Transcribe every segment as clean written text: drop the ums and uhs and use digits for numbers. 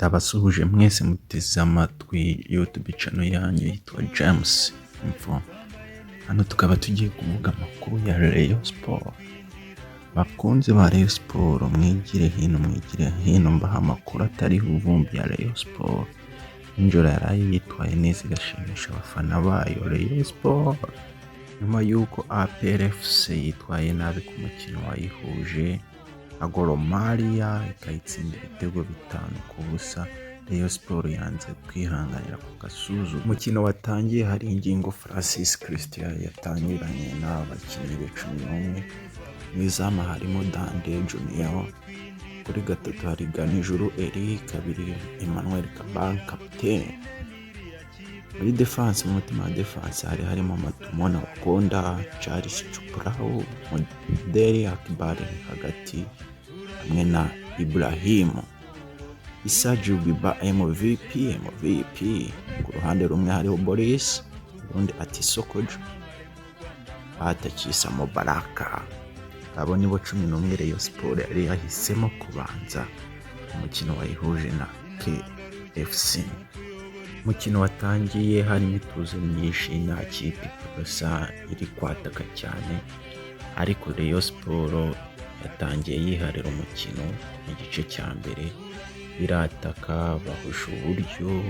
Ndabasuhuje mwese muteze amatwi YouTube channel yanyu yitwa James Info. Hano tukaba tugiye kuvuga amakuru ya Rayon Sport. Bakunzi ba Rayon Sport, mwigire hino mbaha amakuru atari uvumbi ya Rayon Sport. Injoro yaraye yitwaye neza igashimisha abafana bayo Rayon Sport. Nyuma yuko APR FC yitwaye nabi ku mukino wayihuje na Gor Mahia ikayitsinda ibitego 5-0, Rayon Sport yanze kwihanganira ku gasuzu. Umukino watangiye hari ingingo Francis Christian yatangiranye n'abakinnyi be 11. Mu izamu harimo Dande Junior, kuri gatatu hari Ganijuru Eric, kabiri Emmanuel Kabang capitaine. Muri defense, mu mutima wa defense harimo Matumona Wakonda, Charles Chuprao, Moderi Akbar hagati hamwe na Ibrahim Issa Djibril MVP. Ku ruhande rumwe hariho Boris, urundi ati Sokojo, Atakisa Mubaraka. Abo nibo 11 Rayon Sport yari yahisemo kubanza umukino wayihuje na KFC. Umukino watangiye hari imituzo myinshi, nta kipe gusa iri kwataka cyane, ariko Rayon Sport yatangiye yiharira umukino. Mu gice cya mbere irataka, bahusha uburyo,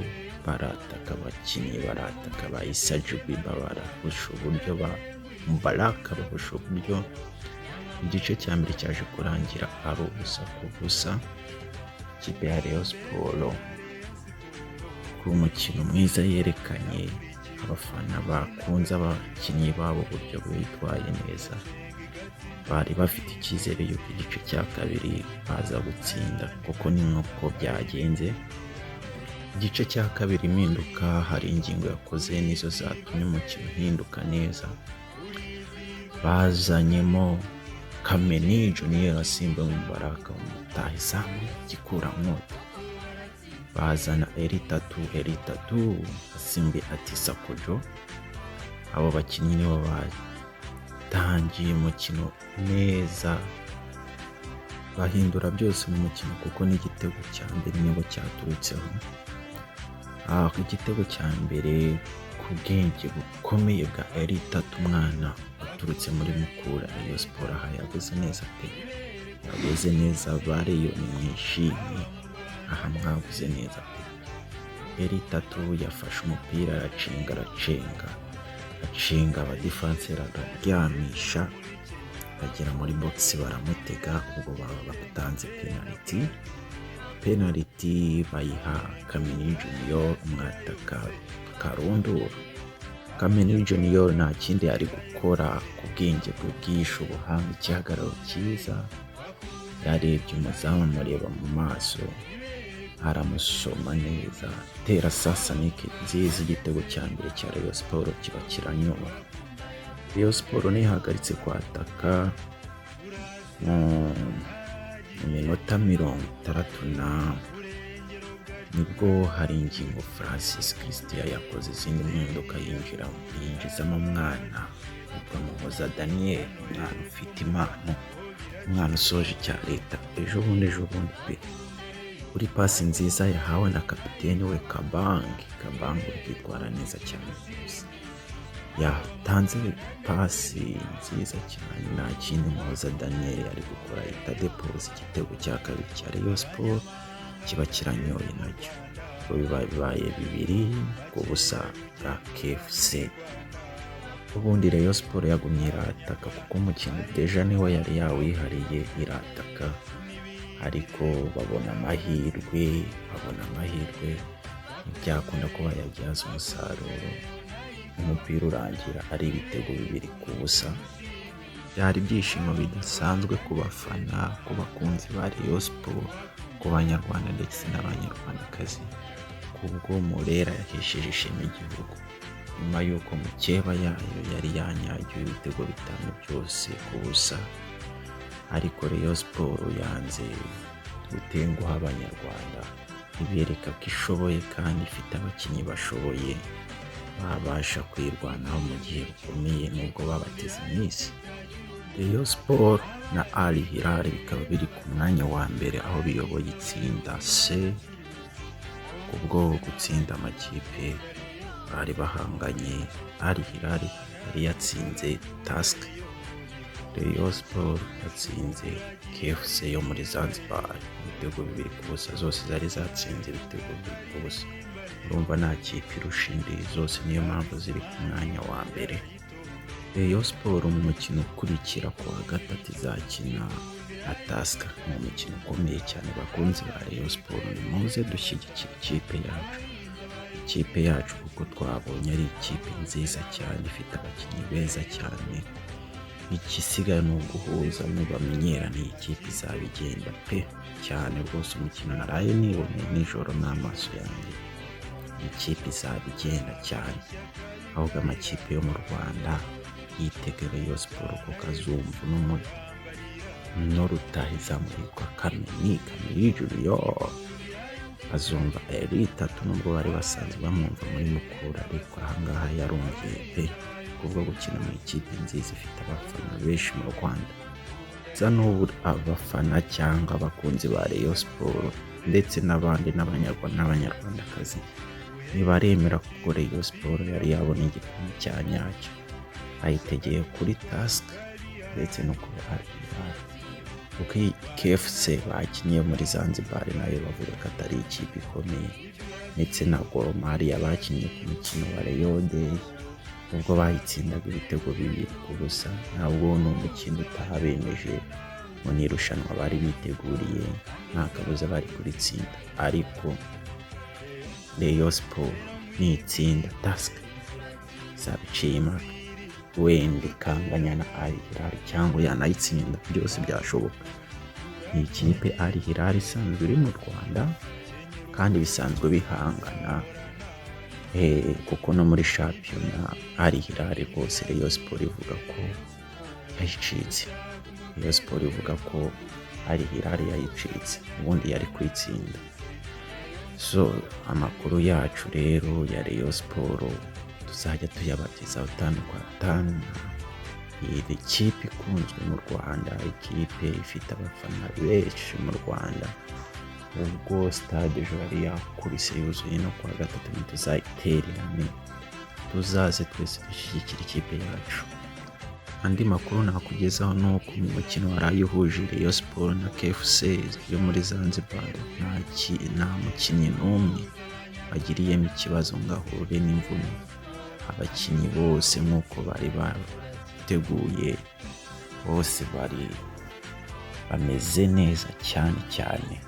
barataka abakinnyi, barataka ba Issa Djibril, barahusha uburyo, ba Mubaraka bahusha uburyo. Igice cya mbere cyaje kurangira ari ubusa. Ikipe ya Rayon Sport ku mukino mwiza yerekanye, abafana bakunze abakinnyi babo uburyo bitwaye neza, bari bafite icyizere yuko igice cya kabiri baza gutsinda, kuko ni nk'uko byagenze. Igice cya kabiri impinduka, hari ingingo yakoze nizo zatumye umukino uhinduka neza. Bazanyemo Kameni Junior asimba Mubaraka umutahizamu gikuramwoto, bazana Eritatu asimbe ati Sokojo. Abo bakinnyi nibo batangiye umukino neza, bahindura byose mu mukino, kuko n'igitego cya mbere nibo cyaturutseho. Igitego cya mbere ku bwenge bukomeye bwa Eritatu, umwana uturutse muri Mukura. Rayon Sport aha yaguze neza pe, yaguze neza, bareyo mwishimye, aha mwaguze neza pe. Eritatu yafashe umupira aracenga abadefenseri, araryamisha, bagera muri box baramutega, ubwo baba batanze penalty bayiha Kameni Junior, umwataka Karundura. Kameni Junior nta kindi ari gukora, ku bwenge bwe bwishe ubuhanga, igihagararo cyiza, yarebye umuzamu amureba mu maso, aramusoma neza, tera sasa niki nziza. Igitego cya mbere cya Rayon Sport kiba kiranyuma. Rayon Sport ntihagaritse kwataka mu minota 60 nibwo hari ingingo Francis Christian yakoze izindi mpinduka, yinjizamo umwana witwa Muhoza Daniel, umwana ufite impano, umwana usoje icya leta ejo bundi pe, kuri pasi nziza yahawe na kapiteni we Kabang kwitwara neza cyane gusa. Yatanze pasi nziza cyane, nta kindi Muhoza Daniel ari gukora, itadepose. Igitego cya kabiri cya Rayon Sport kiba kiranyoye nacyo, bibaye 2-0 bwa KFC. Ubundi Rayon Sport yagumye irataka, kuko umukino deja niwe yari yawihariye, irataka, ariko babona amahirwe ntibyakunda kuba yabyaza umusaruro. Umupira urangira ari ibitego 2-0. Byari ibyishimo bidasanzwe ku bafana, ku bakunzi ba Rayon Sport, ku banyarwanda ndetse n'abanyarwandakazi, kubwo Murera yahesheje ishema igihugu, nyuma y'uko mukeba yayo yari yanyagiwe ibitego 5-0. Ariko Rayon Sport yanze gutenguha abanyarwanda, ibereka ko ishoboye kandi ifite abakinnyi bashoboye, babasha kwirwanaho mu gihe bukomeye nubwo babateze iminsi. Rayon Sport na Al Hilal bikaba biri ku mwanya wa mbere, aho biyoboye itsinda C kubwo gutsinda amakipe bari bahanganye. Al Hilal yari yatsinze Tusk, Rayon Sport yatsinze KFC yo muri Zanzibar ibitego 2-0, zose zari zatsinze ibitego 2-0. Urumva nta kipe irusha indi, zose niyo mpamvu ziri ku mwanya wa mbere. Rayon Sport mu mukino ukurikira ku wa gatatu izakina na Tusk, ni umukino ukomeye cyane bakunzi ba Rayon Sport, nimuze dushyigikira ikipe yacu kuko twabonye ari ikipe nziza cyane ifite abakinnyi beza cyane. Igisigaye ni uguhuza mubamenyerane, iyi kipe izaba igenda pe cyane rwose. Umukino naraye niboneye nijoro n'amaso yanjye, iyi kipe izaba igenda cyane. Ahubwo amakipe yo mu Rwanda yitege Rayon Sport ku kazumvu n'urutahizamu witwa Kameni Junior azumva L3 nubwo bari basanzwe bamwumva muri Mukura, ariko ahangaha yarumviye pe kubwo gukina mu ikipe nziza ifite abafana benshi mu Rwanda. N'ubu abafana cyangwa abakunzi ba Rayon Sport ndetse n'abandi n'abanyarwandakazi ntibaremera kuko Rayon Sport yari yabona igipimo cya nyacyo, ayitegeye kuri Tusk ndetse no kuri Al Hilal. Kuko KFC bakinnye muri Zanzibar nayo bavuga ko atari ikipe ikomeye, ndetse na Gor Mahia bakinnye ku mukino wa Rayon Day ubwo bayitsindaga ibitego 2-0. ntabwo ni umukino utabemeje mu irushanwa bari biteguriye, nta kabuza bari kuritsinda. Ariko Rayon Sport nitsinda Tusk izabiciye impaka, wenda ikanganya na Al Hilal cyangwa yanayitsinda, byose byashoboka. Ni ikipe Al Hilal isanzwe iri mu Rwanda kandi bisanzwe bihangana, kuko no muri shampiyona Al Hilal rwose Rayon Sport ivuga ko yayicitse. Rayon Sport ivuga ko Al Hilal yayicitse, ubundi yari kwitsinda. Amakuru yacu rero ya Rayon Sport tuzajya tuyabagezaho 5 iyi kipe ikunzwe mu Rwanda, ikipe ifite abafana benshi mu Rwanda. Ubwo stade yari yakubise yuzuye no kwa gatatu ntituzayitererane, tuzaze twese dushyigikira ikipe yacu. Andi makuru nakugezaho ni uko mu mukino waraye uhuje Rayon Sport na KFC yo muri Zanzibar nta mukinnyi n'umwe bagiriyemo ikibazo ngo ahure n'imvune. Abakinnyi bose nk'uko bari bateguye, bose bari bameze neza cyane,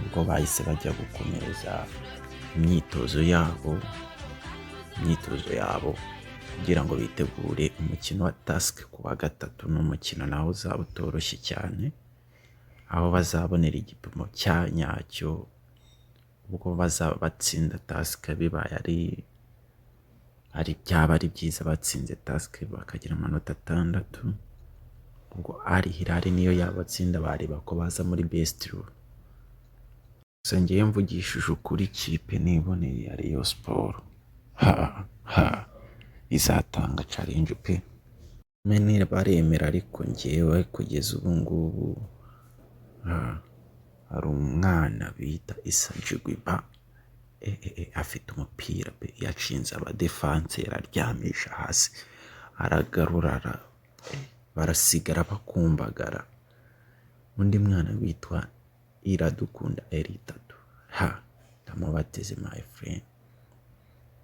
ubwo bahise bajya gukomereza imyitozo yabo kugira ngo bitegure umukino wa Tusk ku wa gatatu. N'umukino nawo uzaba utoroshye cyane, aho bazabonera igipimo cya nyacyo. Ubwo bazaba batsinda Tusk bibaye byaba ari byiza batsinze Tusk bakagira amanota 6. Ubwo Al Hilal niyo yabatsinda bareba ko baza muri best 2. Ngiye mvugishije ukuri, ikipe niboneye ya Rayon Sport izatanga challenge pe. Menire baremera, ariko ngewe kugeza ubu ngubu hari umwana bita Issa Jigwiba afite umupira pe, yacinze abadefanseri aryamisha hasi, aragarura barasigara bakumbagara. Undi mwana witwa Iradukunda L3 ndamubateze my friend,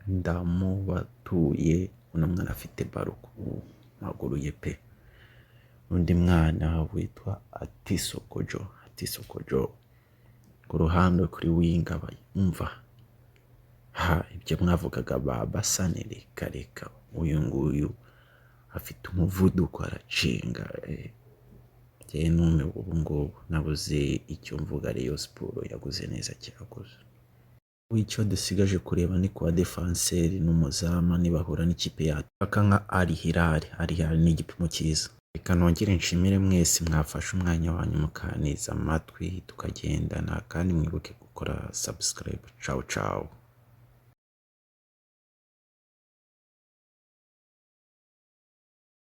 ndamubatuye. Uno mwana afite baro ku maguru ye pe. Undi mwana witwa Atisokojo ku ruhande kuri winga bayumva. Ibyo mwavugaga babasanire kareka, uyu nguyu afite umuvuduko aracenga. Nume ubu ngubu nabuze icyo mvuga. Rayon Sport yaguze neza cyakoze. Icyo dusigaje kureba ni kwa defanseri n'umuzama nibahura n'ikipe yacu nka Al Hilal ni igipimo cyiza. Reka nongere nshimire mwese mwafashe umwanya wanyu mukaniza amatwi tukagendana, kandi mwibuke gukora subscribe. Ciao.